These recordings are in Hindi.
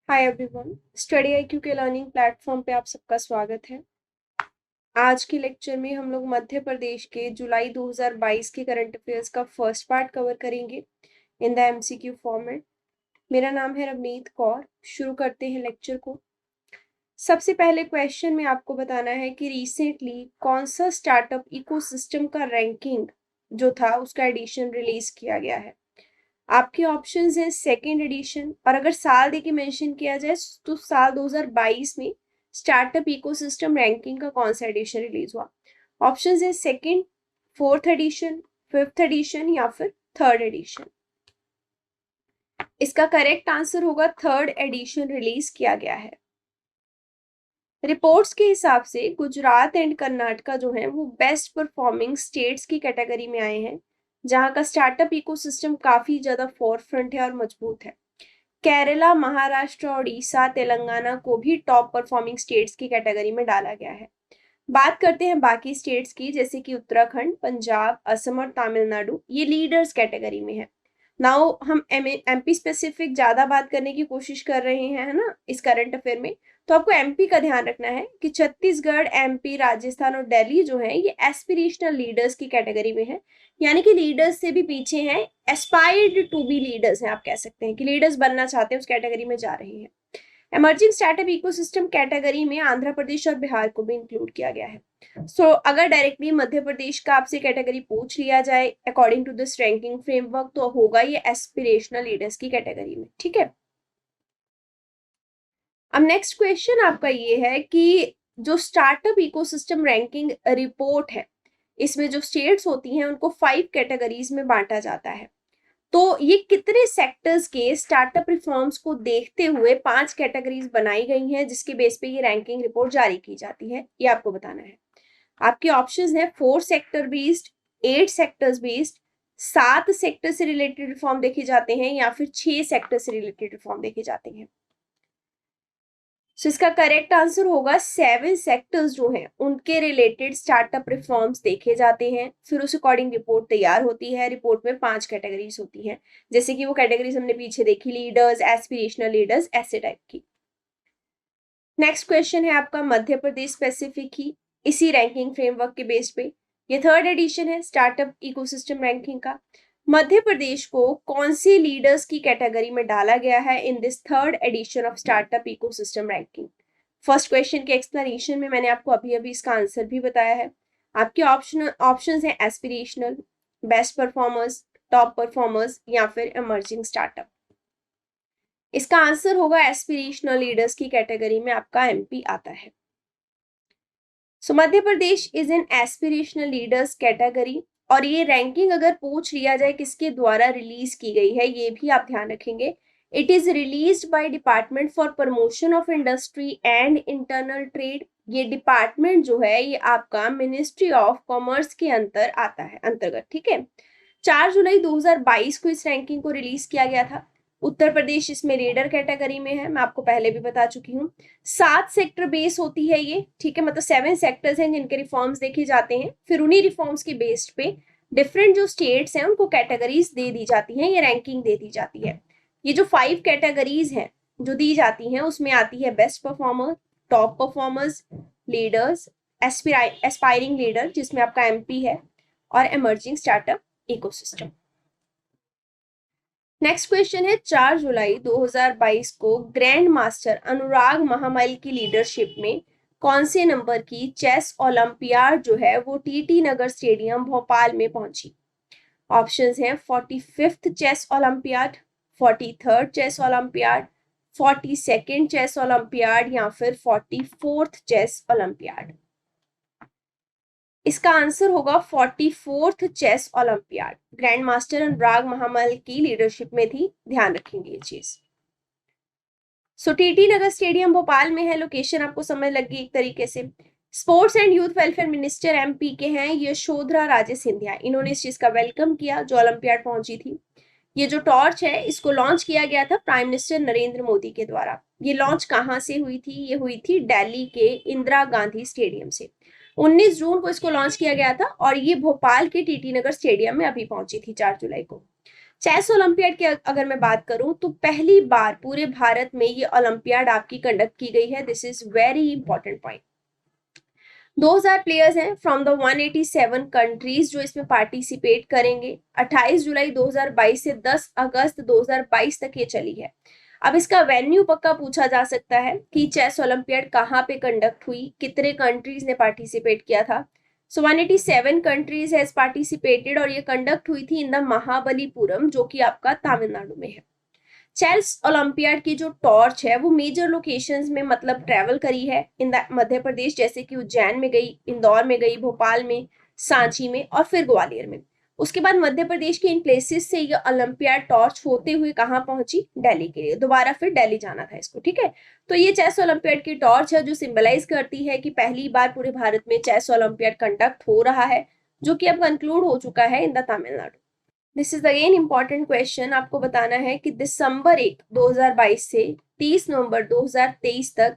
हाय एवरीवन, स्टडी आईक्यू के लर्निंग प्लेटफॉर्म पे आप सबका स्वागत है। आज के लेक्चर में हम लोग मध्य प्रदेश के जुलाई 2022 के करंट अफेयर्स का फर्स्ट पार्ट कवर करेंगे इन द एमसीक्यू फॉर्मेट। मेरा नाम है रवनीत कौर। शुरू करते हैं लेक्चर को। सबसे पहले क्वेश्चन में आपको बताना है कि रिसेंटली कौन सा स्टार्टअप इकोसिस्टम का रैंकिंग जो था उसका एडिशन रिलीज किया गया है। आपके ऑप्शंस हैं सेकेंड एडिशन, और अगर साल देके मेंशन किया जाए तो साल 2022 में स्टार्टअप इकोसिस्टम रैंकिंग का कौन सा एडिशन रिलीज हुआ। ऑप्शंस हैं second, fourth edition, fifth edition या फिर थर्ड एडिशन। इसका करेक्ट आंसर होगा थर्ड एडिशन रिलीज किया गया है। रिपोर्ट्स के हिसाब से गुजरात एंड कर्नाटका जो है वो बेस्ट परफॉर्मिंग स्टेट्स की कैटेगरी में आए हैं, जहां का स्टार्टअप इकोसिस्टम काफी ज्यादा फोरफ्रंट है और मजबूत है। केरला, महाराष्ट्र, उड़ीसा, तेलंगाना को भी टॉप परफॉर्मिंग स्टेट्स की कैटेगरी में डाला गया है। बात करते हैं बाकी स्टेट्स की, जैसे कि उत्तराखंड, पंजाब, असम और तमिलनाडु, ये लीडर्स कैटेगरी में है। नाउ हम एमपी स्पेसिफिक ज्यादा बात करने की कोशिश कर रहे हैं, है ना, इस करंट अफेयर में। तो आपको एमपी का ध्यान रखना है कि छत्तीसगढ़, एमपी, राजस्थान और दिल्ली जो है ये एस्पिरेशनल लीडर्स की कैटेगरी में है, यानी कि लीडर्स से भी पीछे हैं, एस्पायर्ड टू बी लीडर्स हैं। आप कह सकते हैं कि लीडर्स बनना चाहते हैं, उस कैटेगरी में जा रहे हैं। इमर्जिंग स्टार्टअप इकोसिस्टम कैटेगरी में आंध्र प्रदेश और बिहार को भी इंक्लूड किया गया है। सो अगर डायरेक्टली मध्य प्रदेश का आपसे कैटेगरी पूछ लिया जाए according to this ranking framework, तो होगा ये एस्पिरेशनल लीडर्स की कैटेगरी में। ठीक है, अब नेक्स्ट क्वेश्चन आपका ये है कि जो स्टार्टअप इकोसिस्टम रैंकिंग रिपोर्ट है, इसमें जो स्टेट्स होती हैं उनको 5 कैटेगरीज में बांटा जाता है। तो ये कितने सेक्टर्स के स्टार्टअप रिफॉर्म्स को देखते हुए 5 कैटेगरीज बनाई गई हैं, जिसके बेस पे ये रैंकिंग रिपोर्ट जारी की जाती है, ये आपको बताना है। आपके ऑप्शंस हैं 4 sector based, 8 sectors based, 7 sector से रिलेटेड रिफॉर्म देखे जाते हैं या फिर 6 सेक्टर से रिलेटेड रिफॉर्म देखे जाते हैं। सो इसका करेक्ट आंसर होगा 7 सेक्टर्स जो हैं उनके रिलेटेड स्टार्टअप रिफॉर्म्स देखे जाते हैं, फिर उस अकॉर्डिंग रिपोर्ट तैयार होती है। रिपोर्ट में 5 कैटेगरीज होती हैं, जैसे कि वो कैटेगरीज हमने पीछे देखी, लीडर्स, एस्पिरेशनल लीडर्स, ऐसे टाइप की। नेक्स्ट क्वेश्चन है आपका मध्य प्रदेश स्पेसिफिक ही इसी रैंकिंग फ्रेमवर्क के बेस पे। ये थर्ड एडिशन है स्टार्टअप इकोसिस्टम रैंकिंग का। मध्य प्रदेश को कौन से लीडर्स की कैटेगरी में डाला गया है in this third edition of startup ecosystem ranking. First question के एक्सप्लेनेशन में मैंने आपको अभी अभी इसका आंसर भी बताया है। आपके ऑप्शंस हैं aspirational, best performers, top performers या फिर इमर्जिंग स्टार्टअप। इसका आंसर होगा एस्पिरेशनल लीडर्स की कैटेगरी में आपका एमपी आता है। So Madhya Pradesh is in aspirational leaders category, और ये रैंकिंग अगर पूछ लिया जाए किसके द्वारा रिलीज की गई है, ये भी आप ध्यान रखेंगे। It is released by department for promotion of industry and internal trade. ये डिपार्टमेंट जो है ये आपका मिनिस्ट्री ऑफ कॉमर्स के अंतर्गत। ठीक है, 4 जुलाई 2022 को इस रैंकिंग को रिलीज किया गया था। उत्तर प्रदेश इसमें लीडर कैटेगरी में है, मैं आपको पहले भी बता चुकी हूँ। 7 सेक्टर बेस होती है ये, ठीक है, मतलब 7 सेक्टर्स हैं जिनके रिफॉर्म्स देखे जाते हैं, फिर उन्हीं रिफॉर्म्स के बेस्ड पे डिफरेंट जो स्टेट्स हैं उनको कैटेगरीज दे दी जाती हैं, ये रैंकिंग दे दी जाती है। ये जो 5 कैटेगरीज हैं जो दी जाती हैं उसमें आती है best performer, top performers, leaders, aspiring leader जिसमें आपका एमपी है, और emerging startup ecosystem. Next question है 4 जुलाई 2022 को ग्रैंड मास्टर अनुराग महामल की लीडरशिप में कौन से नंबर की चेस ओलंपियाड जो है वो टीटी नगर स्टेडियम भोपाल में पहुंची। ऑप्शंस हैं 45th chess olympiad, 43rd chess olympiad, 42nd chess olympiad या फिर 44th चेस ओलंपियाड। इसका आंसर होगा 44th chess olympiad. Grand master Anurag Mahamal की लीडरशिप में थी, ध्यान रखेंगे ये चीज। So TT Nagar stadium Bhopal में है, लोकेशन आपको समझ लगी एक तरीके से। Sports and youth welfare minister MP के हैं यशोधरा राजे सिंधिया, इन्होंने इस चीज का वेलकम किया जो ओलंपियाड पहुंची थी। ये जो टॉर्च है इसको लॉन्च किया गया था प्राइम मिनिस्टर नरेंद्र मोदी के द्वारा। ये लॉन्च कहाँ से हुई थी, ये हुई थी दिल्ली के इंदिरा गांधी स्टेडियम से। 19 जून को इसको लॉन्च किया गया था और ये भोपाल के टीटी नगर स्टेडियम में अभी पहुंची थी 4 जुलाई को। चेस ओलंपियाड की अगर मैं बात करूं तो पहली बार पूरे भारत में ये ओलंपियाड आपकी कंडक्ट की गई है। This is very important point. 2000 players हैं फ्रॉम द 187 कंट्रीज जो इसमें पार्टिसिपेट करेंगे। 28 जुलाई 2022 से 10 अगस्त 2022 तक ये चली है। अब इसका वेन्यू पक्का पूछा जा सकता है कि चेस ओलंपियाड कहाँ पे कंडक्ट हुई, कितने कंट्रीज ने पार्टिसिपेट किया था। सो 187 कंट्रीज हैज पार्टिसिपेटेड और ये कंडक्ट हुई थी इन द महाबलीपुरम, जो कि आपका तमिलनाडु में है। चेस ओलंपियाड की जो टॉर्च है वो मेजर लोकेशंस में मतलब ट्रेवल करी है इन द मध्य प्रदेश, जैसे कि उज्जैन में गई, इंदौर में गई, भोपाल में, सांची में और फिर ग्वालियर में। उसके बाद मध्य प्रदेश के इन प्लेसेस से ये ओलंपियाड टॉर्च होते हुए कहाँ पहुंची, दिल्ली के लिए। दोबारा फिर दिल्ली जाना था इसको, ठीक है। तो ये चेस ओलंपियाड की टॉर्च है जो सिंबलाइज करती है कि पहली बार पूरे भारत में चेस ओलंपियाड कंडक्ट हो रहा है, जो कि अब कंक्लूड हो चुका है in the Tamil Nadu. This is again important question. आपको बताना है कि दिसंबर 1 2022 से 30 नवंबर 2023 तक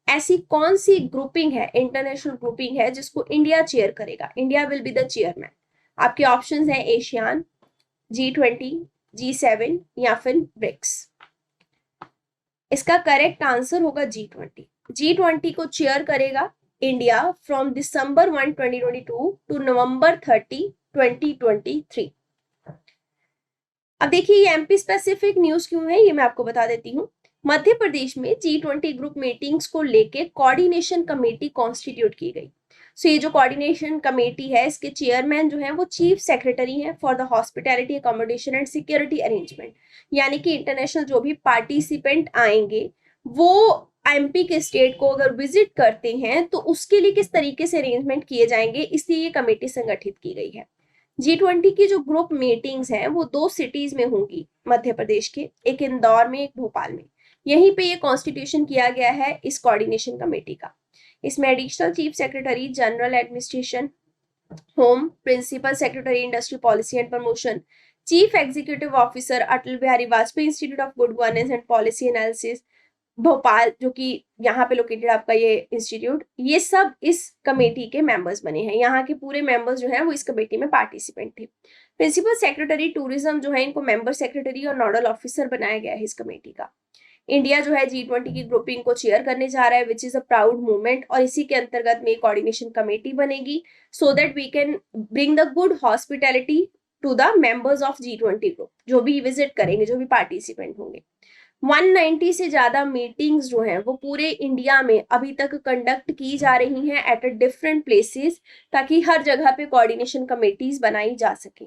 ऐसी कौन सी ग्रुपिंग है, इंटरनेशनल ग्रुपिंग है, जिसको इंडिया चेयर करेगा। India will be the chairman. आपके ऑप्शंस हैं एशियान, G20, G7 या फिर ब्रिक्स। इसका करेक्ट आंसर होगा G20। G20 को चेयर करेगा इंडिया फ्रॉम दिसंबर 1 2022 टू नवंबर 30 2023। अब देखिए ये एमपी स्पेसिफिक न्यूज क्यों है, ये मैं आपको बता देती हूँ। मध्य प्रदेश में G20 ग्रुप मीटिंग्स को लेके कोऑर्डिनेशन कमेटी कॉन्स्टिट्यूट की गई। सो ये जो कोऑर्डिनेशन कमेटी है इसके चेयरमैन जो है वो चीफ सेक्रेटरी हैं for the hospitality accommodation and security arrangement. यानी कि इंटरनेशनल जो भी पार्टिसिपेंट आएंगे वो एमपी के स्टेट को अगर विजिट करते हैं तो उसके लिए किस तरीके से अरेंजमेंट किए जाएंगे, इसलिए ये कमेटी संगठित की गई है। G20 की जो ग्रुप मीटिंग्स हैं वो 2 सिटीज में होंगी मध्य प्रदेश के, एक इंदौर में, एक भोपाल में। यहीं पे ये कॉन्स्टिट्यूशन किया गया है इस कोऑर्डिनेशन कमेटी का। इसमें additional chief secretary general administration, home, principal secretary industry policy and promotion, chief executive officer Atal Bihari Vajpayee institute of good governance and policy analysis Bhopal, जो कि यहाँ पे लोकेटेड आपका ये इंस्टीट्यूट, ये सब इस कमेटी के मेंबर्स बने हैं। यहाँ के पूरे मेंबर्स जो हैं वो इस कमेटी में पार्टिसिपेंट थे। प्रिंसिपल सेक्रेटरी टूरिज्म जो है इनको मेंबर सेक्रेटरी और नोडल ऑफिसर बनाया गया है इस कमेटी का। इंडिया जो है G20 की ग्रुपिंग को चेयर करने जा रहा है, which is a proud movement. और इसी के अंतर्गत में कोऑर्डिनेशन कमेटी बनेगी so that we can bring the good hospitality to the members of G20 group, जो भी विजिट करेंगे, जो भी पार्टिसिपेंट होंगे। 190 से ज्यादा मीटिंग्स जो हैं वो पूरे इंडिया में अभी तक कंडक्ट की जा रही हैं एट अ डिफरेंट प्लेसेस, ताकि हर जगह पे कोऑर्डिनेशन कमेटीज बनाई जा सके।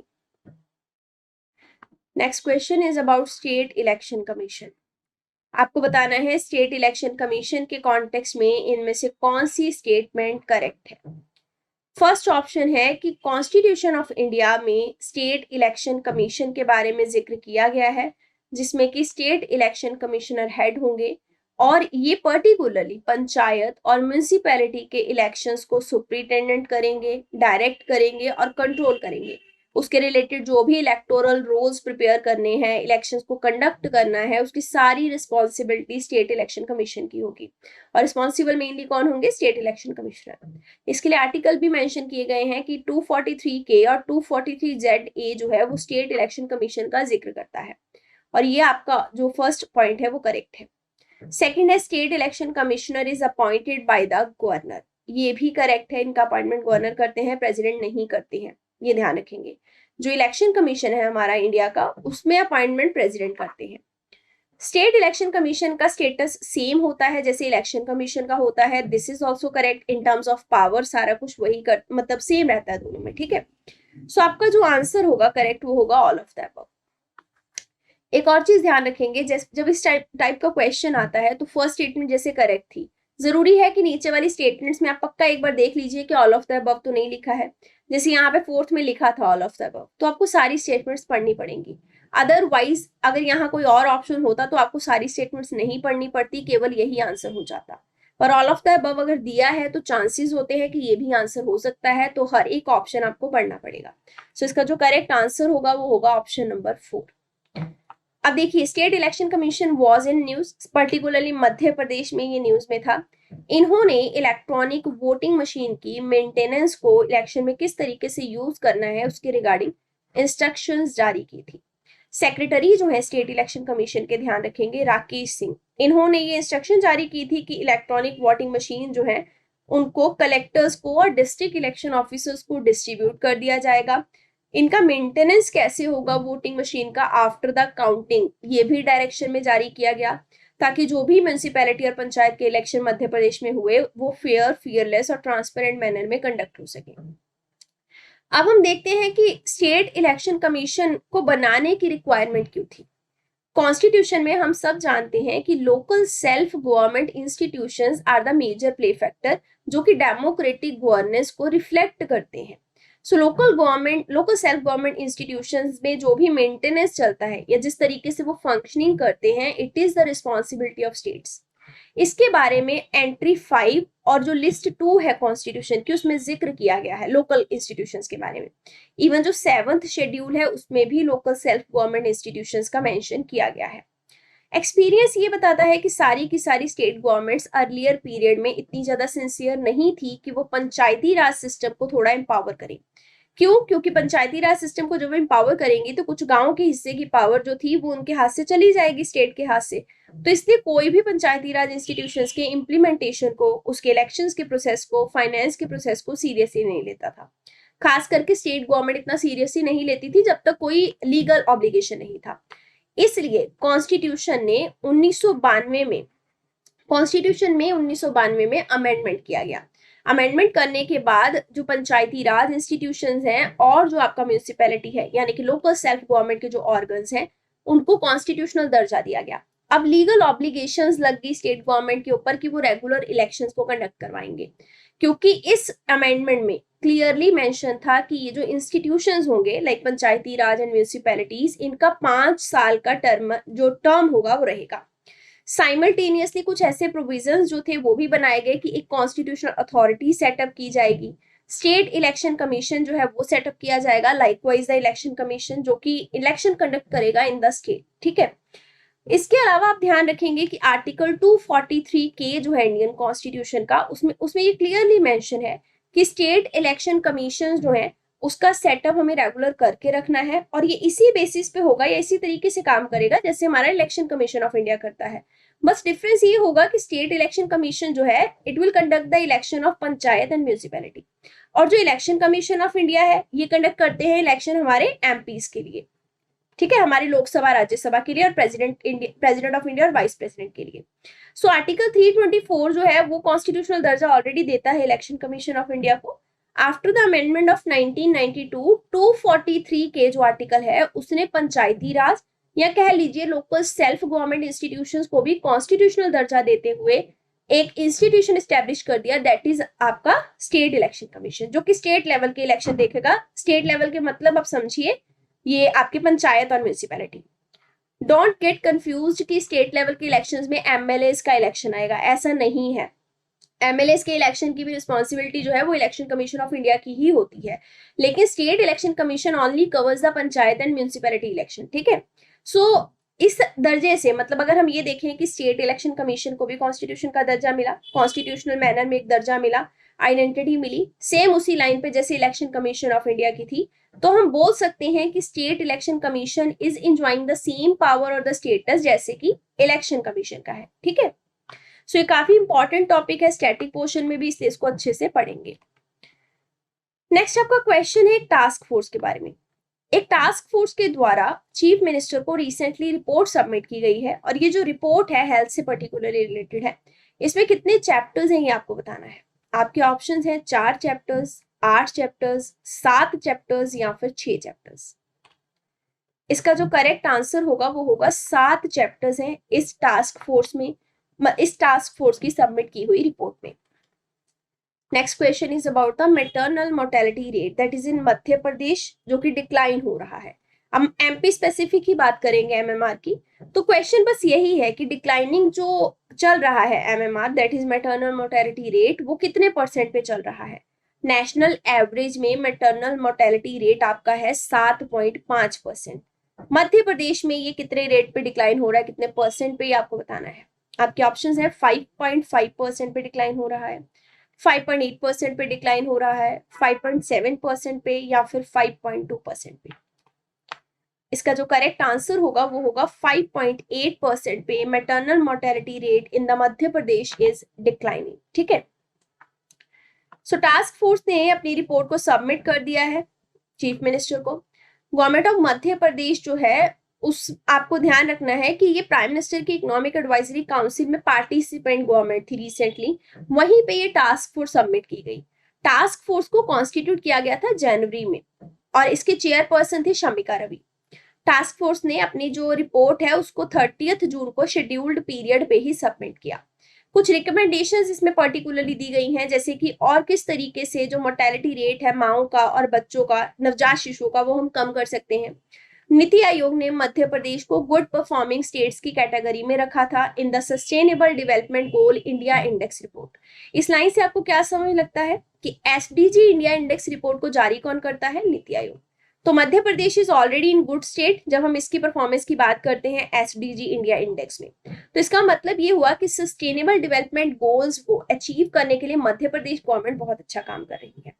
Next question is about state election commission. आपको बताना है स्टेट इलेक्शन कमीशन के कॉन्टेक्स्ट में इनमें से कौन सी स्टेटमेंट करेक्ट है। फर्स्ट ऑप्शन है कि कॉन्स्टिट्यूशन ऑफ इंडिया में स्टेट इलेक्शन कमीशन के बारे में जिक्र किया गया है, जिसमें कि स्टेट इलेक्शन कमिश्नर हेड होंगे और ये पर्टिकुलरली पंचायत और म्यूनिसिपैलिटी के इलेक्शंस को सुप्रिंटेंडेंट करेंगे, डायरेक्ट करेंगे और कंट्रोल करेंगे। उसके रिलेटेड जो भी इलेक्टोरल रोल्स प्रिपेयर करने हैं, इलेक्शंस को कंडक्ट करना है, उसकी सारी रिस्पॉन्सिबिलिटी स्टेट इलेक्शन कमीशन की होगी। और रिस्पॉन्सिबल मेनली कौन होंगे, स्टेट इलेक्शन कमिश्नर। इसके लिए आर्टिकल भी मेंशन किए गए हैं कि 243K और 243ZA जो है वो स्टेट इलेक्शन कमीशन का जिक्र करता है। और ये आपका जो फर्स्ट पॉइंट है वो करेक्ट है। सेकंड है state election commissioner is appointed by the governor. ये भी करेक्ट है, इनका अपॉइंटमेंट गवर्नर करते हैं, प्रेसिडेंट नहीं करते हैं, ये ध्यान रखेंगे। जो इलेक्शन कमीशन है हमारा इंडिया का, उसमें अपॉइंटमेंट प्रेसिडेंट करते हैं। स्टेट इलेक्शन कमीशन का स्टेटस सेम होता है जैसे इलेक्शन कमीशन का होता है। This is also correct in terms of power, सारा कुछ वही कर मतलब सेम रहता है दोनों में, ठीक है। सो आपका जो आंसर होगा करेक्ट वो होगा ऑल ऑफ द अबव। एक और चीज ध्यान रखेंगे, जब इस टाइप का क्वेश्चन आता है तो फर्स्ट स्टेटमेंट जैसे करेक्ट थी, जरूरी है कि नीचे वाली स्टेटमेंट्स में आप पक्का एक बार देख लीजिए कि ऑल ऑफ द अबव तो नहीं लिखा है। जैसे यहाँ पे फोर्थ में लिखा था ऑल ऑफ द अबव, तो आपको सारी स्टेटमेंट्स पढ़नी पड़ेंगी। अदरवाइज अगर यहाँ कोई और ऑप्शन होता तो आपको सारी स्टेटमेंट्स नहीं पढ़नी पड़ती, केवल यही आंसर हो जाता। पर ऑल ऑफ द अबव अगर दिया है तो चांसेस होते हैं कि ये भी आंसर हो सकता है, तो हर एक ऑप्शन आपको पढ़ना पड़ेगा। सो इसका जो करेक्ट आंसर होगा वो होगा ऑप्शन नंबर 4। अब देखिए state election commission was in news, particularly Madhya Pradesh में ये न्यूज में था। इन्होंने इलेक्ट्रॉनिक वोटिंग मशीन की मेंटेनेंस को इलेक्शन में किस तरीके से यूज करना है उसके रिगार्डिंग इंस्ट्रक्शंस जारी की थी। सेक्रेटरी जो है स्टेट इलेक्शन कमीशन के, ध्यान रखेंगे, राकेश सिंह। इन्होंने ये इंस्ट्रक्शन जारी की थी कि इलेक्ट्रॉनिक वोटिंग मशीन जो है उनको कलेक्टर्स को और डिस्ट्रिक्ट इलेक्शन ऑफिसर्स को डिस्ट्रीब्यूट कर दिया जाएगा। इनका मेंटेनेंस कैसे होगा वोटिंग मशीन का आफ्टर द काउंटिंग, ये भी डायरेक्शन में जारी किया गया, ताकि जो भी म्यूनिसिपैलिटी और पंचायत के इलेक्शन मध्य प्रदेश में हुए वो फेयर, फियरलेस और ट्रांसपेरेंट मैनर में कंडक्ट हो सके। अब हम देखते हैं कि स्टेट इलेक्शन कमीशन को बनाने की रिक्वायरमेंट क्यों थी। कॉन्स्टिट्यूशन में हम सब जानते हैं कि local self government institutions are the major play factor, जो कि डेमोक्रेटिक गवर्नेंस को रिफ्लेक्ट करते हैं। So local self government institutions में जो भी मेंटेनेंस चलता है या जिस तरीके से वो फंक्शनिंग करते हैं, it is the responsibility of states. इसके बारे में एंट्री 5 और जो लिस्ट 2 है कॉन्स्टिट्यूशन की, उसमें जिक्र किया गया है लोकल इंस्टीट्यूशंस के बारे में। इवन जो 7th शेड्यूल है उसमें भी लोकल सेल्फ गवर्नमेंट इंस्टीट्यूशंस का मेंशन किया गया है। एक्सपीरियंस ये बताता है कि सारी की सारी स्टेट गवर्नमेंट्स अर्लियर पीरियड में इतनी ज्यादा सिंसियर नहीं थी कि वो पंचायती राज सिस्टम को थोड़ा एम्पावर करें। क्यों? क्योंकि पंचायती राज सिस्टम को जब एम्पावर करेंगी तो कुछ गांव के हिस्से की पावर जो थी वो उनके हाथ से चली जाएगी, स्टेट के हाथ से। तो इसलिए कोई भी पंचायती राज इंस्टीट्यूशंस के इम्प्लीमेंटेशन को, उसके इलेक्शंस के प्रोसेस को, फाइनेंस के प्रोसेस को सीरियसली नहीं लेता था। खास करके स्टेट गवर्नमेंट इतना सीरियसली नहीं लेती थी जब तक कोई लीगल ऑब्लिगेशन नहीं था। इसलिए कॉन्स्टिट्यूशन में 1992 में अमेंडमेंट किया गया। अमेंडमेंट करने के बाद जो पंचायती राज इंस्टीट्यूशंस हैं और जो आपका म्यूनिसिपैलिटी है, यानी कि लोकल सेल्फ गवर्नमेंट के जो ऑर्गन्स हैं, उनको कॉन्स्टिट्यूशनल दर्जा दिया गया। अब लीगल ऑब्लिगेशंस लग गई स्टेट गवर्नमेंट के ऊपर कि वो रेगुलर इलेक्शंस को कंडक्ट करवाएंगे, क्योंकि इस अमेंडमेंट में क्लियरली मेंशन था कि ये जो इंस्टीट्यूशंस होंगे like Panchayati Raj and municipalities, इनका 5 साल का टर्म होगा वो रहेगा। साइमल्टेनियसली कुछ ऐसे प्रोविजंस जो थे वो भी बनाए गए कि एक कॉन्स्टिट्यूशनल अथॉरिटी सेटअप की जाएगी, स्टेट इलेक्शन कमीशन जो है वो सेटअप किया जाएगा, लाइकवाइज द इलेक्शन कमीशन जो कि इलेक्शन कंडक्ट करेगा इन द स्टेट। ठीक है, इसके अलावा आप ध्यान रखेंगे कि आर्टिकल 243 के जो है इंडियन कॉन्स्टिट्यूशन का, उसमें ये क्लियरली मेंशन है कि स्टेट इलेक्शन कमीशन जो है उसका सेटअप हमें रेगुलर करके रखना है, और ये इसी बेसिस पे होगा या इसी तरीके से काम करेगा जैसे हमारा इलेक्शन कमीशन ऑफ इंडिया करता है। बस डिफरेंस ये होगा कि स्टेट इलेक्शन कमीशन जो है it will conduct the election of panchayat and municipality, और जो इलेक्शन कमीशन ऑफ इंडिया है ये कंडक्ट करते हैं इलेक्शन हमारे एमपीज के लिए। ठीक है, हमारी लोकसभा, राज्यसभा के लिए, और प्रेसिडेंट ऑफ इंडिया और वाइस प्रेसिडेंट के लिए। सो आर्टिकल 324 जो है वो कॉन्स्टिट्यूशनल दर्जा ऑलरेडी देता है इलेक्शन कमीशन ऑफ इंडिया को। आफ्टर द अमेंडमेंट ऑफ 1992, 243 के जो आर्टिकल है उसने पंचायती राज या कह लीजिए लोकल सेल्फ गवर्नमेंट इंस्टीट्यूशंस को भी कॉन्स्टिट्यूशनल दर्जा देते हुए एक इंस्टीट्यूशन एस्टेब्लिश कर दिया, दैट इज आपका स्टेट इलेक्शन कमीशन, जो कि स्टेट लेवल के इलेक्शन देखेगा। स्टेट लेवल के मतलब आप समझिए ये आपके पंचायत और म्यूनिसिपैलिटी। डोंट गेट कंफ्यूज्ड कि स्टेट लेवल के इलेक्शंस में एमएलएस का इलेक्शन आएगा, ऐसा नहीं है। एमएलएस के इलेक्शन की भी रिस्पॉन्सिबिलिटी जो है वो इलेक्शन कमीशन ऑफ इंडिया की ही होती है, लेकिन state election commission only covers the panchayat and municipality election. ठीक है, सो इस दर्जे से मतलब अगर हम ये देखें कि स्टेट इलेक्शन कमीशन को भी कॉन्स्टिट्यूशन का दर्जा मिला, कॉन्स्टिट्यूशनल मैनर में एक दर्जा मिला, आइडेंटिटी मिली, सेम उसी लाइन पे जैसे इलेक्शन कमीशन ऑफ इंडिया की थी, तो हम बोल सकते हैं कि state election commission is enjoying the same power और द स्टेटस जैसे कि इलेक्शन कमीशन का है। ठीक है, सो ये काफी इंपॉर्टेंट टॉपिक है स्टैटिक पोर्शन में भी, इसलिए इसको अच्छे से पढ़ेंगे। नेक्स्ट आपका क्वेश्चन है टास्क फोर्स के बारे में। एक टास्क फोर्स के द्वारा चीफ मिनिस्टर को रिसेंटली रिपोर्ट सबमिट की गई है, और ये जो रिपोर्ट है हेल्थ से पर्टिकुलरली रिलेटेड है। इसमें कितने चैप्टर्स हैं ये आपको बताना है। आपके ऑप्शंस हैं 4 चैप्टर्स, 8 चैप्टर्स, 7 चैप्टर्स या फिर 6 चैप्टर्स। इसका जो करेक्ट आंसर होगा वो होगा 7 चैप्टर्स हैं इस टास्क फोर्स की सबमिट की हुई रिपोर्ट में। Next question is about the maternal mortality rate that is in Madhya Pradesh, जो कि डिक्लाइन हो रहा है। हम एमपी स्पेसिफिक ही बात करेंगे एमएमआर की, तो क्वेश्चन बस यही है कि डिक्लाइनिंग जो चल रहा है MMR that is maternal mortality rate, वो कितने % पे चल रहा है। नेशनल एवरेज में मैटरनल मोर्टेलिटी रेट आपका है 7.5%। मध्य प्रदेश में ये कितने रेट पे डिक्लाइन हो रहा है, कितने % पे, ये आपको बताना है। आपके ऑप्शंस है 5.5% पे डिक्लाइन हो रहा है, 5.8% पे डिक्लाइन हो रहा है, 5.7% पे, या फिर 5.2% पे। इसका जो करेक्ट आंसर होगा वो होगा 5.8% पे maternal mortality rate in the Madhya Pradesh is declining. ठीक है, सो टास्क फोर्स ने अपनी रिपोर्ट को सबमिट कर दिया है चीफ मिनिस्टर को। गवर्नमेंट ऑफ मध्य प्रदेश जो है उस आपको ध्यान रखना है कि ये प्राइम मिनिस्टर की इकोनॉमिक एडवाइजरी काउंसिल में पार्टिसिपेंट गवर्नमेंट थी रिसेंटली, वहीं पे ये टास्क फोर्स सबमिट की गई। टास्क फोर्स को कॉन्स्टिट्यूट किया गया था जनवरी में और इसके चेयरपर्सन थे शमिका रवि। टास्क फोर्स ने अपनी जो रिपोर्ट है उसको 30 जून को शेड्यूल्ड पीरियड पे ही सबमिट किया। कुछ रिकमेंडेशंस इसमें पर्टिकुलरली दी गई हैं, जैसे कि और किस तरीके से जो मोर्टेलिटी रेट है माओ का और बच्चों का, नवजात शिशुओं का, वो हम कम कर सकते हैं। नीति आयोग ने मध्य प्रदेश को गुड परफॉर्मिंग स्टेट्स की कैटेगरी में रखा था in the sustainable development goal India index report. इस लाइन से आपको क्या समझ लगता है कि एसडीजी इंडिया इंडेक्स रिपोर्ट को जारी कौन करता है? नीति आयोग। तो Madhya Pradesh is already in good state जब हम इसकी परफॉर्मेंस की बात करते हैं एसडीजी इंडिया इंडेक्स में। तो इसका मतलब ये हुआ कि सस्टेनेबल डेवलपमेंट गोल्स को अचीव करने के लिए मध्य प्रदेश गवर्नमेंट बहुत अच्छा काम कर रही है।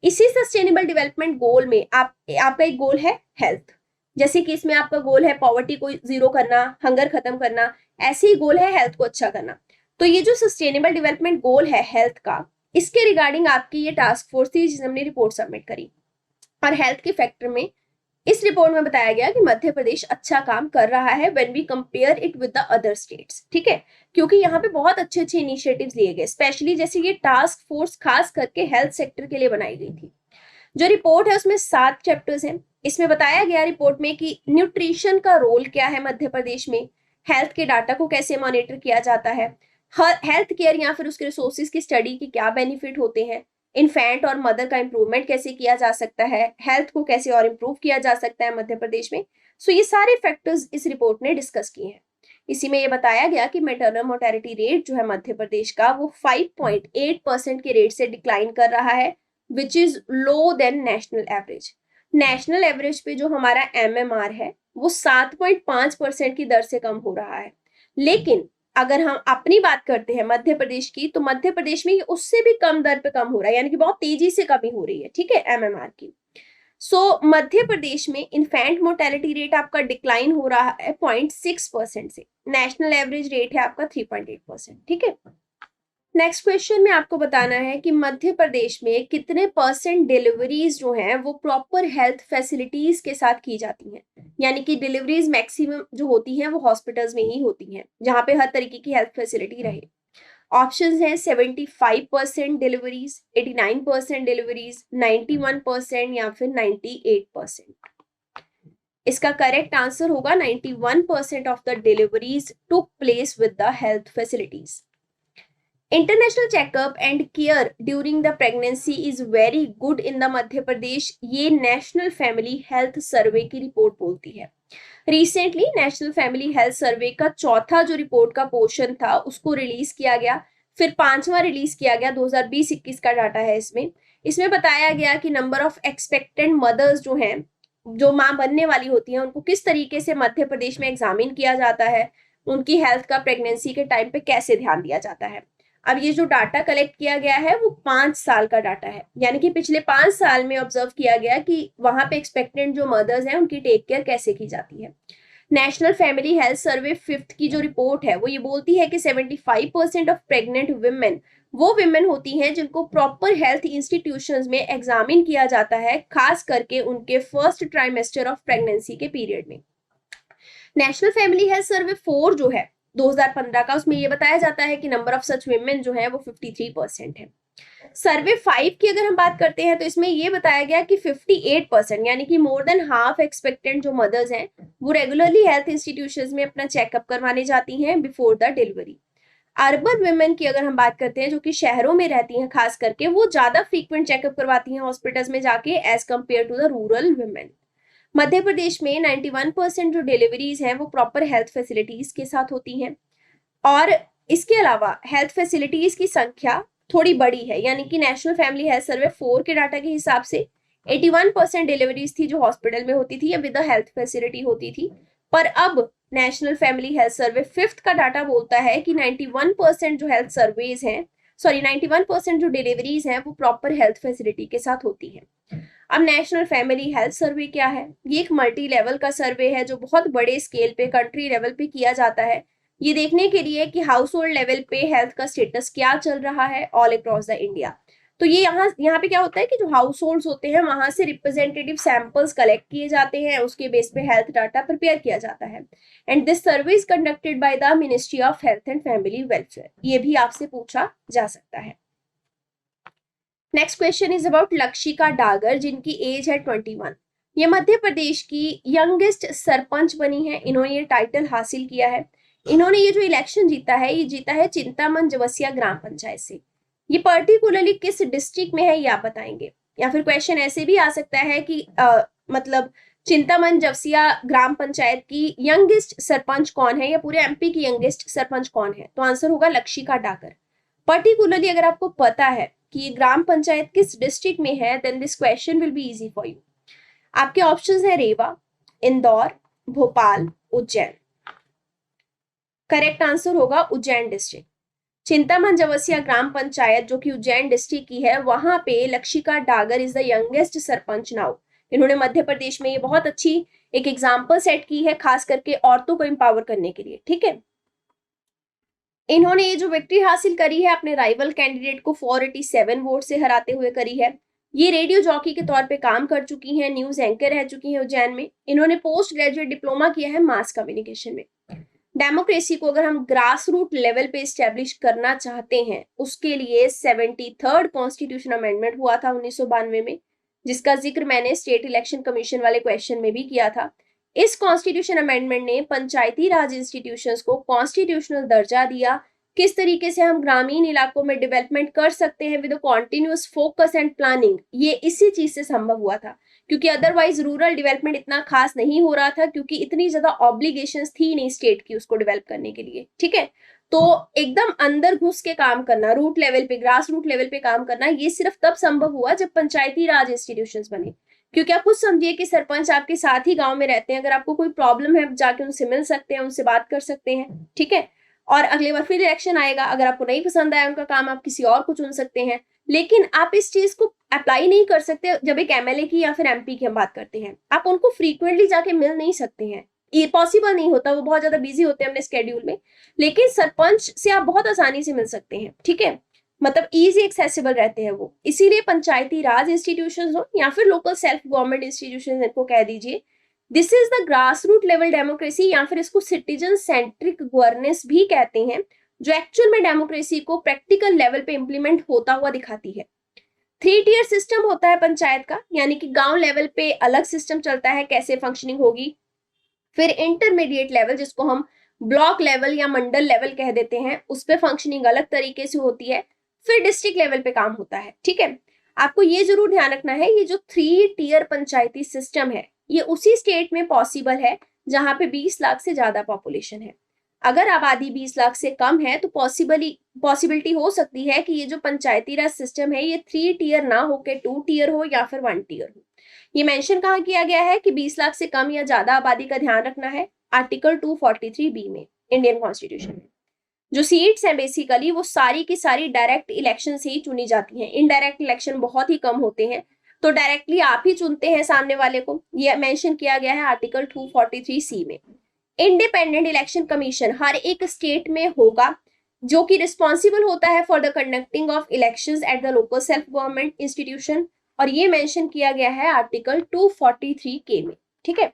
इसी सस्टेनेबल डेवलपमेंट गोल में आपका एक गोल है हेल्थ, जैसे कि इसमें आपका गोल है पॉवर्टी को जीरो करना, हंगर खत्म करना, ऐसे ही गोल है हेल्थ को अच्छा करना। तो ये जो सस्टेनेबल डेवलपमेंट गोल है हेल्थ का, इसके रिगार्डिंग आपकी ये टास्क फोर्स थी जिसने अपनी रिपोर्ट सबमिट करी। और हेल्थ के फैक्टर में इस रिपोर्ट में बताया गया कि मध्य प्रदेश अच्छा काम कर रहा है when we compare it with the other states. ठीक है, क्योंकि यहाँ पे बहुत अच्छे अच्छे इनिशिएटिव्स लिए गए, स्पेशली जैसे ये टास्क फोर्स खास करके हेल्थ सेक्टर के लिए बनाई गई थी। जो रिपोर्ट है उसमें 7 चैप्टर्स हैं। इसमें बताया गया रिपोर्ट में कि न्यूट्रिशन का रोल क्या है मध्य प्रदेश में, हेल्थ के डाटा को कैसे मॉनिटर किया जाता है, हेल्थ केयर या फिर उसके रिसोर्सेज की स्टडी के क्या बेनिफिट होते हैं, इन्फेंट और मदर का इंप्रूवमेंट कैसे किया जा सकता है, हेल्थ को कैसे और इम्प्रूव किया जा सकता है मध्य प्रदेश में। सो ये सारे फैक्टर्स इस रिपोर्ट ने डिस्कस किए हैं। इसी में ये बताया गया कि मैटरनल मोर्टेलिटी रेट जो है मध्य प्रदेश का वो 5.8% के रेट से डिक्लाइन कर रहा है, which is low than national average. National average पे जो हमारा MMR है वो 7.5% की दर से कम हो रहा है, लेकिन अगर हम अपनी बात करते हैं मध्य प्रदेश की, तो मध्य प्रदेश में उससे भी कम दर पे कम हो रहा है, यानी कि बहुत तेजी से कमी हो रही है। ठीक है, MMR की। सो मध्य प्रदेश में इन्फेंट मोर्टेलिटी रेट आपका डिक्लाइन हो रहा है 0.6% से, नेशनल एवरेज रेट है आपका 3.8%। ठीक है, नेक्स्ट क्वेश्चन में आपको बताना है कि मध्य प्रदेश में कितने % डिलीवरीज जो हैं वो प्रॉपर हेल्थ फैसिलिटीज के साथ की जाती हैं, यानी कि डिलीवरीज मैक्सिमम जो होती हैं वो हॉस्पिटल्स में ही होती हैं जहां पे हर तरीके की हेल्थ फैसिलिटी रहे। ऑप्शंस हैं 75% डिलीवरीज, 89% डिलीवरीज, 91% या फिर 98%। इसका करेक्ट आंसर होगा 91% of the deliveries took place with the health facilities. International checkup and care during the pregnancy is very good in the Madhya Pradesh, ये नेशनल फैमिली हेल्थ सर्वे की रिपोर्ट बोलती है। Recently national family health survey का चौथा जो रिपोर्ट का पोर्शन था उसको रिलीज किया गया, फिर 5वां रिलीज किया गया, 2020-21 का डाटा है इसमें बताया गया कि नंबर ऑफ एक्सपेक्टेंट मदर्स जो हैं, जो माँ बनने वाली होती हैं, उनको किस तरीके से मध्य प्रदेश में एग्जामिन किया जाता है, उनकी हेल्थ का प्रेगनेंसी के टाइम पे कैसे ध्यान दिया जाता है। अब ये जो डाटा कलेक्ट किया गया है वो 5 साल का डाटा है, यानी कि पिछले 5 साल में ऑब्जर्व किया गया कि वहां पे एक्सपेक्टेंट जो मदर्स हैं उनकी टेक केयर कैसे की जाती है। नेशनल फैमिली हेल्थ सर्वे 5th की जो रिपोर्ट है वो ये बोलती है कि 75% ऑफ प्रेग्नेंट वुमेन वो विमेन होती हैं जिनको प्रॉपर हेल्थ इंस्टीट्यूशंस में एग्जामिन किया जाता है, खास करके उनके फर्स्ट ट्राइमेस्टर ऑफ प्रेगनेंसी के पीरियड में। नेशनल फैमिली हेल्थ सर्वे 4 जो है 2015 का, उसमें ये बताया जाता है कि नंबर ऑफ सच विमेन जो है वो 53% है। सर्वे 5 की अगर हम बात करते हैं तो इसमें ये बताया गया कि 58% यानी कि मोर देन हाफ एक्सपेक्टेंट जो मदर्स हैं वो रेगुलरली हेल्थ इंस्टीट्यूशंस में अपना चेकअप करवाने जाती हैं before the delivery. Urban women की अगर हम बात करते हैं जो कि शहरों में रहती हैं खास करके, वो ज्यादा फ्रीक्वेंट चेकअप करवाती हैं हॉस्पिटल्स में जाके as compared to the rural women. Madhya Pradesh में 91% जो डिलीवरीज हैं वो प्रॉपर हेल्थ फैसिलिटीज के साथ होती हैं, और इसके अलावा हेल्थ फैसिलिटीज की संख्या थोड़ी बड़ी है, यानी कि नेशनल फैमिली हेल्थ सर्वे 4 के डाटा के हिसाब से 81% डिलीवरीज थी जो हॉस्पिटल में होती थी या विद हेल्थ फैसिलिटी होती थी, पर अब नेशनल फैमिली हेल्थ सर्वे 5th का डाटा बोलता है कि 91% जो हेल्थ सर्वेज हैं, 91% जो डिलीवरीज हैं वो प्रॉपर हेल्थ फैसिलिटी के साथ होती है। अब नेशनल फैमिली हेल्थ सर्वे क्या है? ये एक मल्टी लेवल का सर्वे है जो बहुत बड़े स्केल पे कंट्री लेवल पे किया जाता है, ये देखने के लिए कि हाउस होल्ड लेवल पे हेल्थ का स्टेटस क्या चल रहा है ऑल अक्रॉस द इंडिया। तो ये यहाँ पे क्या होता है कि जो हाउस होल्ड होते हैं वहां से रिप्रेजेंटेटिव सैंपल्स कलेक्ट किए जाते हैं, उसके बेस पे हेल्थ डाटा प्रिपेयर किया जाता है। And this survey is conducted by the ministry of health and family welfare. ये भी आपसे पूछा जा सकता है। Next question is about Lakshika Dagar, जिनकी एज है 21। ये मध्य प्रदेश की यंगेस्ट सरपंच बनी है, इन्होंने ये टाइटल हासिल किया है। इन्होंने ये जो इलेक्शन जीता है, ये जीता है चिंतामन जवसिया ग्राम पंचायत से। ये पर्टिकुलरली किस डिस्ट्रिक्ट में है ये आप बताएंगे। या फिर क्वेश्चन ऐसे भी आ सकता है कि मतलब चिंतामन जवसिया ग्राम पंचायत की यंगेस्ट सरपंच कौन है, या पूरे एमपी की यंगेस्ट सरपंच कौन है? तो आंसर होगा लक्षिका डागर। पर्टिकुलरली अगर आपको पता है कि ये ग्राम पंचायत किस डिस्ट्रिक्ट में है, then this question will be easy for you. आपके ऑप्शंस है रेवा, इंदौर, भोपाल, उज्जैन। करेक्ट आंसर होगा उज्जैन डिस्ट्रिक्ट। चिंतामन जवसिया ग्राम पंचायत जो कि उज्जैन डिस्ट्रिक्ट की है, वहां पे Lakshika Dagar is the youngest sarpanch now. इन्होंने मध्य प्रदेश में ये बहुत अच्छी एक एग्जाम्पल सेट की है, खास करके औरतों को एम्पावर करने के लिए। ठीक है, इन्होंने ये जो विक्ट्री हासिल करी है अपने राइवल कैंडिडेट को 487 वोट से हराते हुए करी है। ये रेडियो जॉकी के तौर पे काम कर चुकी हैं, न्यूज एंकर रह चुकी हैं उज्जैन में। इन्होंने पोस्ट ग्रेजुएट डिप्लोमा किया है मास कम्युनिकेशन में। डेमोक्रेसी को अगर हम ग्रास रूट लेवल पे स्टैब्लिश करना चाहते हैं, उसके लिए 73rd कॉन्स्टिट्यूशन अमेंडमेंट हुआ था 1992 में, जिसका जिक्र मैंने स्टेट इलेक्शन कमीशन वाले क्वेश्चन में भी किया था। इस कॉन्स्टिट्यूशन अमेंडमेंट ने पंचायती राज इंस्टीट्यूशंस को कॉन्स्टिट्यूशनल दर्जा दिया। किस तरीके से हम ग्रामीण इलाकों में डेवलपमेंट कर सकते हैं with continuous focus and planning, ये इसी चीज से संभव हुआ था, क्योंकि अदरवाइज रूरल डेवलपमेंट इतना खास नहीं हो रहा था, क्योंकि इतनी ज्यादा ऑब्लिगेशंस थी नहीं स्टेट की उसको डेवलप करने के लिए। ठीक है, तो एकदम अंदर घुस के काम करना, रूट लेवल पे, ग्रास रूट लेवल पे काम करना, ये सिर्फ तब संभव हुआ जब पंचायती राज इंस्टीट्यूशंस बने। क्योंकि आप खुद समझिए कि सरपंच आपके साथ ही गांव में रहते हैं, अगर आपको कोई प्रॉब्लम है जाके उनसे मिल सकते हैं, उनसे बात कर सकते हैं। ठीक है, और अगली बार फिर इलेक्शन आएगा, अगर आपको नहीं पसंद आया उनका काम, आप किसी और को चुन सकते हैं। लेकिन आप इस चीज को अप्लाई नहीं कर सकते जब एक एमएलए की या फिर एमपी की हम बात करते हैं। आप उनको फ्रीक्वेंटली जाके मिल नहीं सकते हैं, ये पॉसिबल नहीं होता, वो बहुत ज्यादा बिजी होते हैं अपने स्केड्यूल में। लेकिन सरपंच से आप बहुत आसानी से मिल सकते हैं। ठीक है, मतलब इजी एक्सेसिबल रहते हैं वो। इसीलिए पंचायती राज इंस्टीट्यूशंस हो या फिर लोकल सेल्फ गवर्नमेंट इंस्टीट्यूशंस, इनको कह दीजिए, this is the grass root level democracy, या फिर इसको सिटीजन सेंट्रिक गवर्नेंस भी कहते हैं, जो एक्चुअल में डेमोक्रेसी को प्रैक्टिकल लेवल पे इंप्लीमेंट होता हुआ दिखाती है। 3 टियर सिस्टम होता है पंचायत का, यानी कि गांव लेवल पे अलग सिस्टम चलता है, कैसे फंक्शनिंग होगी। फिर इंटरमीडिएट लेवल, जिसको हम ब्लॉक लेवल या मंडल लेवल कह देते हैं, उस पर फंक्शनिंग अलग तरीके से होती है। फिर डिस्ट्रिक्ट लेवल पे काम होता है। ठीक है, आपको ये जरूर ध्यान रखना है, ये जो 3 टियर पंचायती सिस्टम है, ये उसी स्टेट में पॉसिबल है जहां पे 20 लाख से ज्यादा पॉपुलेशन है। अगर आबादी 20 लाख से कम है तो पॉसिबिलिटी हो सकती है कि ये जो पंचायती राज सिस्टम है, ये 3 टियर ना होकर 2 टियर हो या फिर 1 टियर हो। ये मेंशन कहाँ किया गया है कि 20 लाख से कम या ज्यादा आबादी का ध्यान रखना है, आर्टिकल 243B में इंडियन कॉन्स्टिट्यूशन में। जो सीट्स हैं बेसिकली वो सारी की सारी डायरेक्ट इलेक्शन से ही चुनी जाती हैं, इनडायरेक्ट इलेक्शन बहुत ही कम होते हैं, तो डायरेक्टली आप ही चुनते हैं सामने वाले को। ये मेंशन किया गया है आर्टिकल 243C में। इंडिपेंडेंट इलेक्शन कमीशन हर एक स्टेट में होगा, जो कि रिस्पॉन्सिबल होता है for the conducting of elections at the local self government institution, और ये मेंशन किया गया है आर्टिकल 243K में। ठीक है,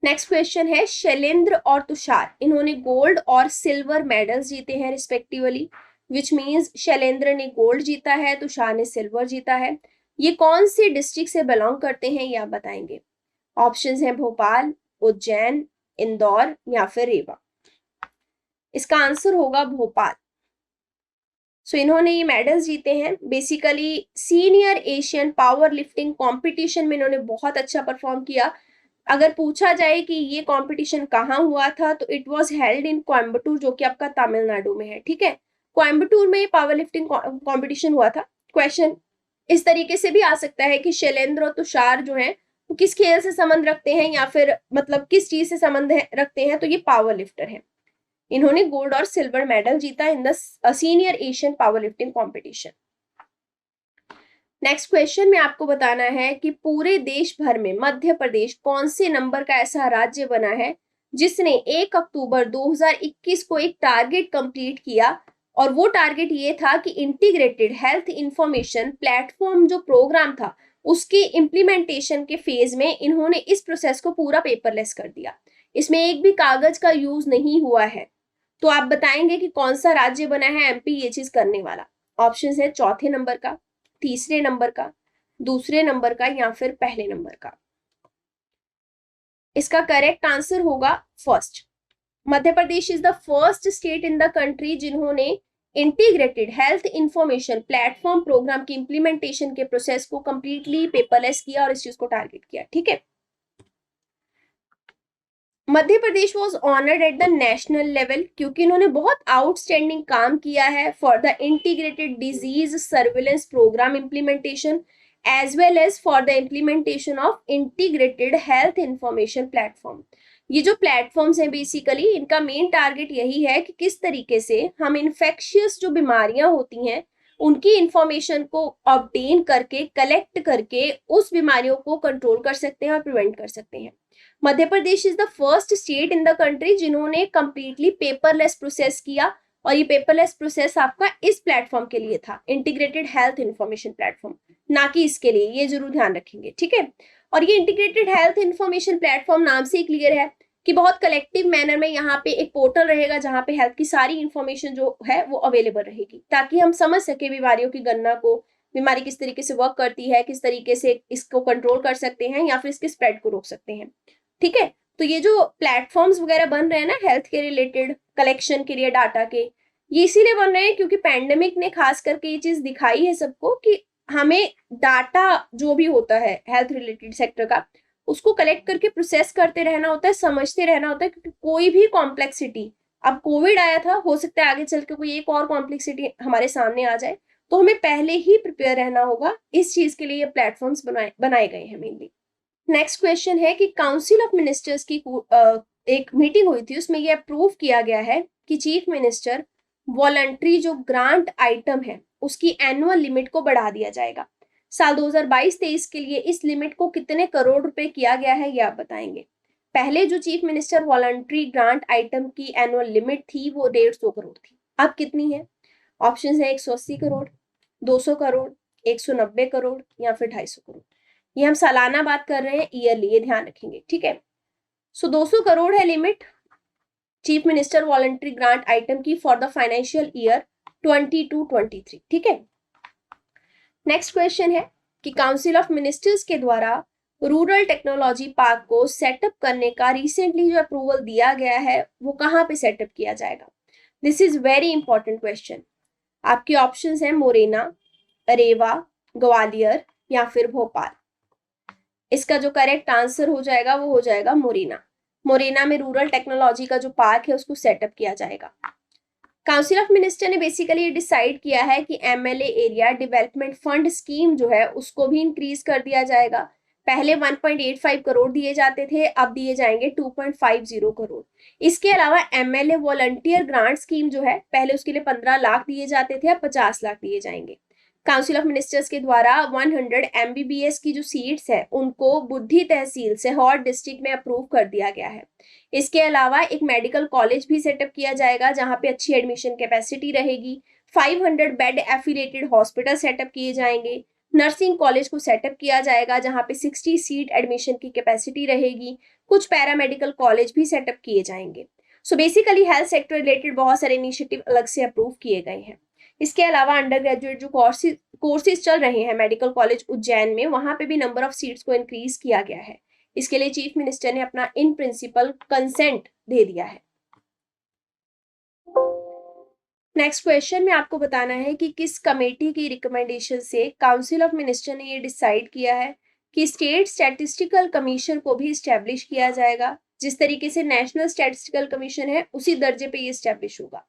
नेक्स्ट क्वेश्चन है शैलेंद्र और तुषार, इन्होंने गोल्ड और सिल्वर मेडल्स जीते हैं रिस्पेक्टिवली, विच मींस शैलेंद्र ने गोल्ड जीता है, तुषार ने सिल्वर जीता है। ये कौन से डिस्ट्रिक्ट से बिलोंग करते हैं ये आप बताएंगे। ऑप्शंस हैं भोपाल, उज्जैन, इंदौर या फिर रीवा। इसका आंसर होगा भोपाल। सो इन्होंने ये मेडल्स जीते हैं basically senior Asian power lifting competition में, इन्होंने बहुत अच्छा परफॉर्म किया। अगर पूछा जाए कि ये कंपटीशन कहाँ हुआ था, तो it was held in Coimbatore, जो कि आपका तमिलनाडु में है। ठीक है, कोयम्बटूर में पावर लिफ्टिंग कंपटीशन हुआ था। क्वेश्चन इस तरीके से भी आ सकता है कि शैलेंद्र और तुषार जो हैं वो किस खेल से संबंध रखते हैं, या फिर मतलब किस चीज से संबंध रखते हैं, तो ये पावर लिफ्टर है। इन्होंने गोल्ड और सिल्वर मेडल जीता in the senior Asian power lifting competition. Next question में आपको बताना है कि पूरे देश भर में मध्य प्रदेश कौन से नंबर का ऐसा राज्य बना है जिसने 1 अक्टूबर 2021 को एक टारगेट कंप्लीट किया, और वो टारगेट ये था कि इंटीग्रेटेड हेल्थ इंफॉर्मेशन प्लेटफॉर्म जो प्रोग्राम था उसकी इम्प्लीमेंटेशन के फेज में इन्होंने इस प्रोसेस को पूरा पेपरलेस कर दिया। इसमें एक भी कागज का यूज नहीं हुआ है। तो आप बताएंगे कि कौन सा राज्य बना है एमपी ये चीज करने वाला। ऑप्शन है चौथे नंबर का, तीसरे नंबर का, दूसरे नंबर का, या फिर पहले नंबर का। इसका करेक्ट आंसर होगा first. Madhya Pradesh is the first state in the country जिन्होंने integrated health information platform program की इंप्लीमेंटेशन के प्रोसेस को कंप्लीटली पेपरलेस किया और इस चीज को टारगेट किया। ठीक है। Madhya Pradesh was honoured at the national level क्योंकि इन्होंने बहुत आउटस्टैंडिंग काम किया है for the integrated disease surveillance program implementation as well as for the implementation of integrated health information platform. ये जो प्लेटफॉर्म्स हैं बेसिकली इनका मेन टारगेट यही है कि किस तरीके से हम इन्फेक्शियस जो बीमारियां होती हैं उनकी इंफॉर्मेशन को ऑब्टेन करके कलेक्ट करके उस बीमारियों को कंट्रोल कर सकते हैं और प्रिवेंट कर सकते हैं। Madhya Pradesh is the first state in the country जिन्होंने कंप्लीटली पेपरलेस प्रोसेस किया, और ये पेपरलेस प्रोसेस आपका इस प्लेटफॉर्म के लिए था, इंटीग्रेटेड हेल्थ इंफॉर्मेशन प्लेटफॉर्म, ना कि इसके लिए। ये जरूर ध्यान रखेंगे। ठीक है। और ये इंटीग्रेटेड हेल्थ इंफॉर्मेशन प्लेटफॉर्म नाम से ही क्लियर है कि बहुत कलेक्टिव मैनर में यहाँ पे एक पोर्टल रहेगा जहाँ पे हेल्थ की सारी इंफॉर्मेशन जो है वो अवेलेबल रहेगी, ताकि हम समझ सके बीमारियों की गणना को, बीमारी किस तरीके से वर्क करती है, किस तरीके से इसको कंट्रोल कर सकते हैं या फिर इसके स्प्रेड को रोक सकते हैं। ठीक है। तो ये जो प्लेटफॉर्म्स वगैरह बन रहे हैं ना हेल्थ के रिलेटेड कलेक्शन के लिए डाटा के, ये इसीलिए बन रहे हैं क्योंकि पैंडेमिक ने खास करके ये चीज दिखाई है सबको कि हमें डाटा जो भी होता है हेल्थ रिलेटेड सेक्टर का उसको कलेक्ट करके प्रोसेस करते रहना होता है, समझते रहना होता है, क्योंकि कोई भी कॉम्प्लेक्सिटी, अब कोविड आया था, हो सकता है आगे चल के कोई एक और कॉम्प्लेक्सिटी हमारे सामने आ जाए, तो हमें पहले ही प्रिपेयर रहना होगा। इस चीज के लिए ये प्लेटफॉर्म्स बनाए गए हैं मेनली। नेक्स्ट क्वेश्चन है कि काउंसिल ऑफ मिनिस्टर्स की एक मीटिंग हुई थी, उसमें ये अप्रूव किया गया है कि चीफ मिनिस्टर वॉलंटरी जो ग्रांट आइटम है उसकी एनुअल लिमिट को बढ़ा दिया जाएगा। साल 2022-23 के लिए इस लिमिट को कितने करोड़ रुपए किया गया है ये आप बताएंगे। पहले जो chief minister voluntary grant item की एनुअल लिमिट थी वो 150 करोड़ थी। अब कितनी है? ऑप्शन है 180 करोड़, 200 करोड़, 190 करोड़, या फिर 250 करोड़। ये हम सालाना बात कर रहे हैं, ईयरली, ये ध्यान रखेंगे। ठीक है। सो 200 करोड़ है limit chief minister voluntary grant item की फॉर द फाइनेंशियल ईयर 22-23। ठीक है। नेक्स्ट क्वेश्चन है कि काउंसिल ऑफ मिनिस्टर्स के द्वारा रूरल टेक्नोलॉजी पार्क को सेटअप करने का रिसेंटली जो अप्रूवल दिया गया है वो कहाँ पे सेटअप किया जाएगा? This is very important question. आपके ऑप्शंस हैं मोरेना, रेवा, ग्वालियर, या फिर भोपाल। इसका जो करेक्ट आंसर हो जाएगा वो हो जाएगा मोरेना। मोरेना में रूरल टेक्नोलॉजी का जो पार्क है उसको सेटअप किया जाएगा। काउंसिल ऑफ मिनिस्टर ने बेसिकली डिसाइड किया है कि MLA area development fund scheme जो है उसको भी इंक्रीज कर दिया जाएगा। पहले 1.85 करोड़ दिए जाते थे, अब दिए जाएंगे 2.50 करोड़। इसके अलावा एमएलए वॉलंटियर ग्रांट स्कीम जो है पहले उसके लिए 15 लाख दिए जाते थे, अब 50 लाख दिए जाएंगे। काउंसिल ऑफ मिनिस्टर्स के द्वारा 100 MBBS की जो सीट्स है उनको बुद्धि तहसील सिहोर डिस्ट्रिक्ट में अप्रूव कर दिया गया है। इसके अलावा एक मेडिकल कॉलेज भी सेटअप किया जाएगा जहां पे अच्छी एडमिशन कैपेसिटी रहेगी। 500 बेड एफिलिएटेड हॉस्पिटल सेटअप किए जाएंगे। नर्सिंग कॉलेज को सेटअप किया जाएगा जहां पे 60 सीट एडमिशन की कैपेसिटी रहेगी। कुछ पैरामेडिकल कॉलेज भी सेटअप किए जाएंगे। So basically health sector related बहुत सारे इनिशिएटिव अलग से अप्रूव किए गए हैं। इसके अलावा अंडर ग्रेजुएट जो कोर्सेज चल रहे हैं मेडिकल कॉलेज उज्जैन में, वहां पे भी नंबर ऑफ सीट्स को इंक्रीज किया गया है। इसके लिए चीफ मिनिस्टर ने अपना इन प्रिंसिपल कंसेंट दे दिया है। नेक्स्ट क्वेश्चन में आपको बताना है कि किस कमेटी की रिकमेंडेशन से काउंसिल ऑफ मिनिस्टर ने ये डिसाइड किया है कि स्टेट स्टैटिस्टिकल कमीशन को भी स्टैब्लिश किया जाएगा। जिस तरीके से नेशनल स्टैटिस्टिकल कमीशन है उसी दर्जे पे ये स्टैब्लिश होगा।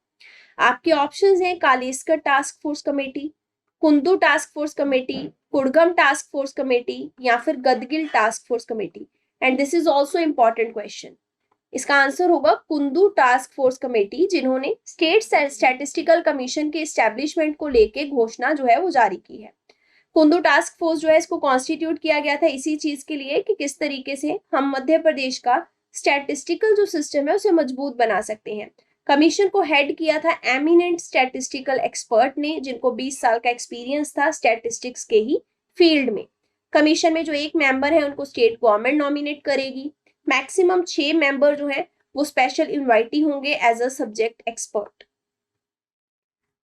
आपके ऑप्शंस हैं Kaleskar task force committee, Kundu task force committee, Kudgam task force committee, या फिर Gadgil task force committee. And this is also important question. इसका आंसर होगा कुंदू टास्क फोर्स कमेटी, जिन्होंने स्टेट स्टैटिस्टिकल कमीशन के एस्टेब्लिशमेंट को लेके घोषणा जो है वो जारी की है। कुंदू टास्क फोर्स जो है इसको कॉन्स्टिट्यूट किया गया था इसी चीज के लिए कि किस तरीके से हम मध्य प्रदेश का स्टैटिस्टिकल जो सिस्टम है उसे मजबूत बना सकते हैं। कमीशन को हेड किया था एमिनेंट स्टैटिस्टिकल एक्सपर्ट ने, जिनको 20 साल का एक्सपीरियंस था स्टैटिस्टिक्स के ही फील्ड में। कमीशन में जो एक मेंबर है उनको स्टेट गवर्नमेंट नॉमिनेट करेगी। मैक्सिमम 6 मेंबर जो है वो स्पेशल इन्वाइटी होंगे एज अ सब्जेक्ट एक्सपर्ट।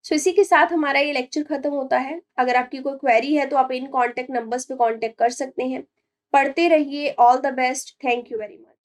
सो इसी के साथ हमारा ये लेक्चर खत्म होता है। अगर आपकी कोई क्वेरी है तो आप इन कॉन्टेक्ट नंबर्स पे कॉन्टेक्ट कर सकते हैं। पढ़ते रहिए। All the best. Thank you very much.